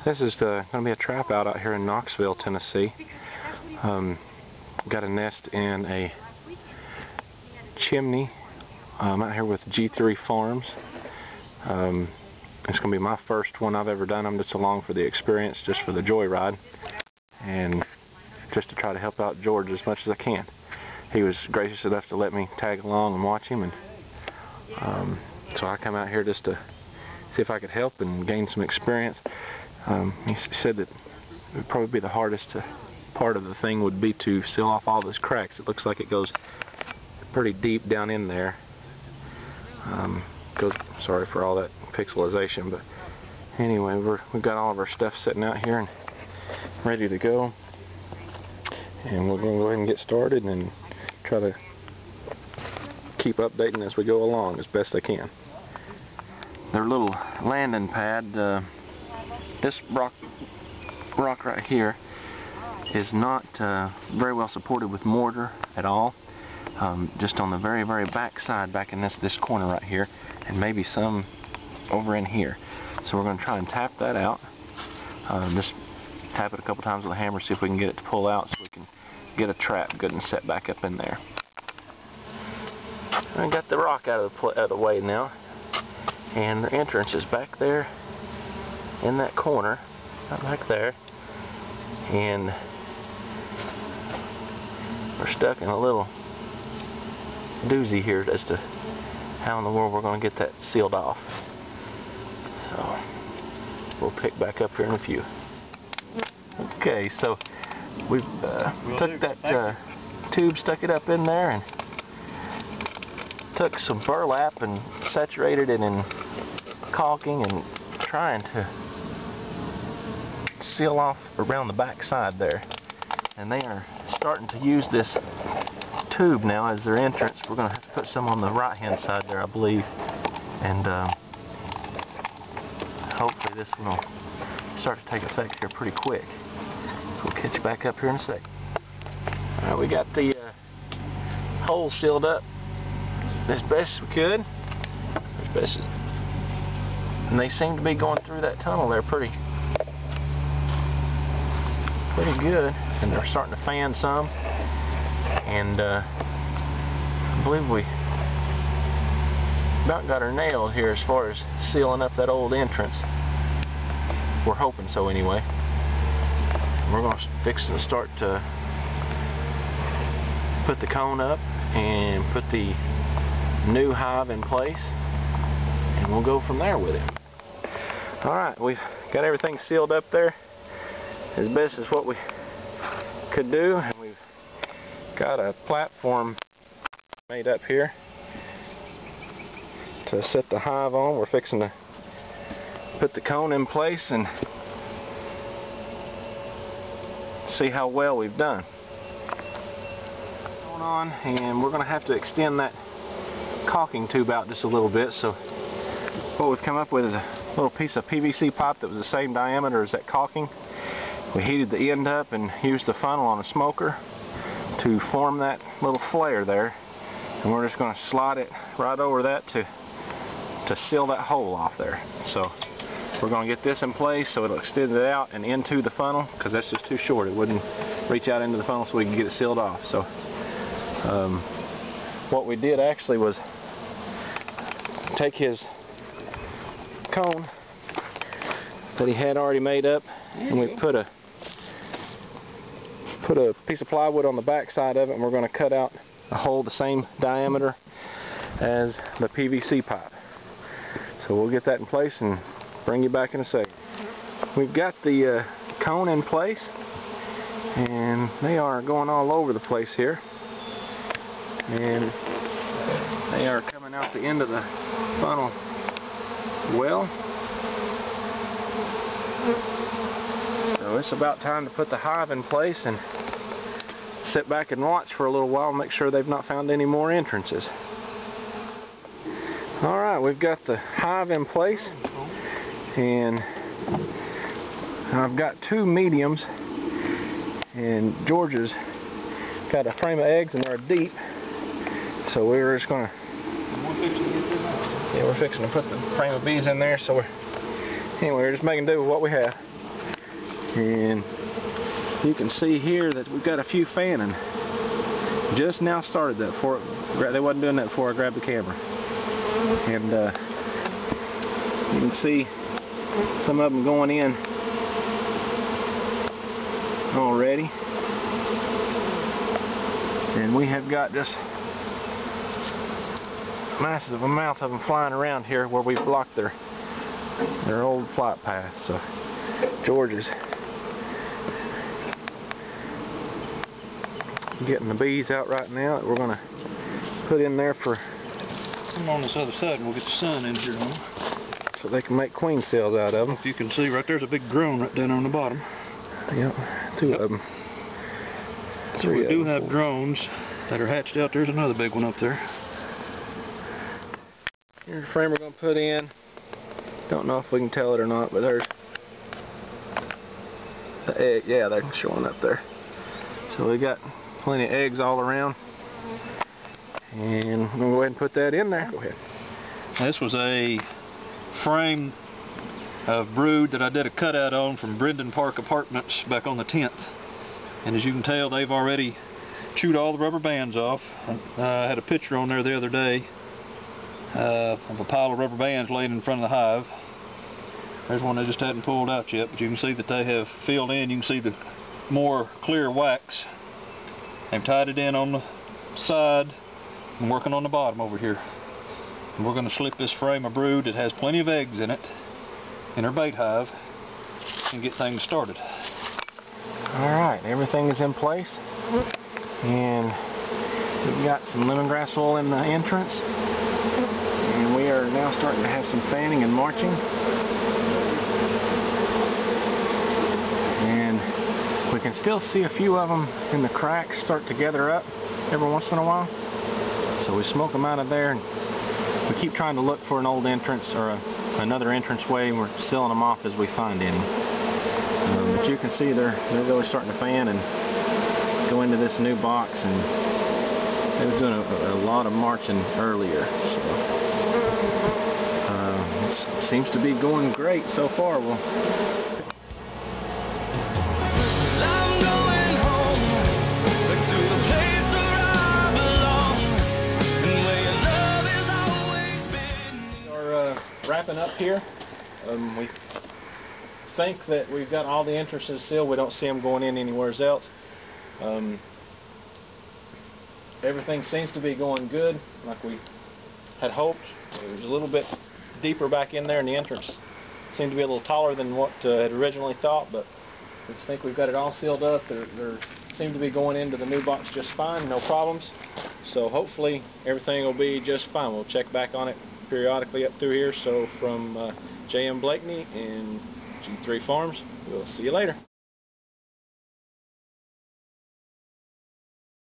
This is going to be a Trapout out here in Knoxville, Tennessee. Got a nest in a chimney out here with G3 Farms. It's going to be my first one I've ever done. I'm just along for the experience, just for the joyride, and just to try to help out George as much as I can. He was gracious enough to let me tag along and watch him, and so I come out here just to see if I could help and gain some experience. He said that it would probably be the hardest part of the thing would be to seal off all those cracks. It looks like it goes pretty deep down in there. Sorry for all that pixelization, but anyway, we've got all of our stuff sitting out here and ready to go, and we're going to go ahead and get started and try to keep updating as we go along as best I can. Their little landing pad, this rock right here is not very well supported with mortar at all. Just on the very back side, back in this corner right here, and maybe some over in here. So we're going to try and tap that out. Just tap it a couple times with a hammer, see if we can get it to pull out, so we can get a trap good and set back up in there. I got the rock out of the way now, and the entrance is back there in that corner, right back there, and we're stuck in a little doozy here as to how in the world we're going to get that sealed off. So we'll pick back up here in a few. Okay, so we've took that tube, stuck it up in there, and took some burlap and saturated it in caulking and trying to seal off around the back side there. And they are starting to use this tube now as their entrance. We're going to have to put some on the right hand side there, I believe, and hopefully this one will start to take effect here pretty quick. We'll catch you back up here in a sec. Alright, we got the hole sealed up as best as we could, and they seem to be going through that tunnel there pretty good, and they're starting to fan some, and I believe we about got her nailed here as far as sealing up that old entrance. We're hoping so anyway. We're going to fix and start to put the cone up and put the new hive in place, and we'll go from there with it. Alright, we've got everything sealed up there as best as what we could do, and we've got a platform made up here to set the hive on. We're fixing to put the cone in place and see how well we've done. Going on, and we're going to have to extend that caulking tube out just a little bit. So what we've come up with is a little piece of PVC pipe that was the same diameter as that caulking. We heated the end up and used the funnel on a smoker to form that little flare there, and we're just going to slide it right over that to seal that hole off there. So we're going to get this in place so it'll extend it out and into the funnel, because that's just too short. It wouldn't reach out into the funnel so we can get it sealed off. So what we did actually was take his cone that he had already made up, and we put a piece of plywood on the back side of it, and we're going to cut out a hole the same diameter as the PVC pipe. So we'll get that in place and bring you back in a second. We've got the cone in place, and they are going all over the place here, and they are coming out the end of the funnel well. So it's about time to put the hive in place and sit back and watch for a little while and make sure they've not found any more entrances. Alright, we've got the hive in place, and I've got two mediums, and George's got a frame of eggs and they're deep, so we're just going to, we're fixing to put the frame of bees in there. So we're just making do with what we have. And you can see here that we've got a few fanning. Just now started that before they wasn't doing that before I grabbed the camera. And you can see some of them going in already. And we have got just massive amounts of them flying around here where we've blocked their old flight path. So George is getting the bees out right now that we're going to put in there for. Come on this other side and we'll get the sun in here now. So they can make queen cells out of them. If you can see right there's a big drone right down on the bottom. Yep, two of them. So we do have drones that are hatched out. There's another big one up there. Here's the frame we're going to put in. Don't know if we can tell it or not, but there's the egg. Yeah, they're showing up there. So we got plenty of eggs all around. And I'm going to go ahead and put that in there. Go ahead. This was a frame of brood that I did a cutout on from Brendan Park Apartments back on the 10th. And as you can tell, they've already chewed all the rubber bands off. I had a picture on there the other day of a pile of rubber bands laying in front of the hive. There's one they just hadn't pulled out yet, but you can see that they have filled in. You can see the more clear wax. They've tied it in on the side and working on the bottom over here. And we're going to slip this frame of brood that has plenty of eggs in it in our bait hive and get things started. Alright, everything is in place. And we've got some lemongrass oil in the entrance. And we are now starting to have some fanning and marching. And we can still see a few of them in the cracks start to gather up every once in a while. So we smoke them out of there, and we keep trying to look for an old entrance or another entrance way, and we're sealing them off as we find any. But you can see they're really starting to fan and go into this new box, and they were doing a lot of marching earlier. So it seems to be going great so far. Wrapping up here. We think that we've got all the entrances sealed. We don't see them going in anywhere else. Everything seems to be going good, like we had hoped. It was a little bit deeper back in there, and the entrance seemed to be a little taller than what had originally thought, but we think we've got it all sealed up. They seem to be going into the new box just fine, no problems. So hopefully everything will be just fine. We'll check back on it periodically up through here. So from J.M. Blakeney and G3 Farms, we'll see you later.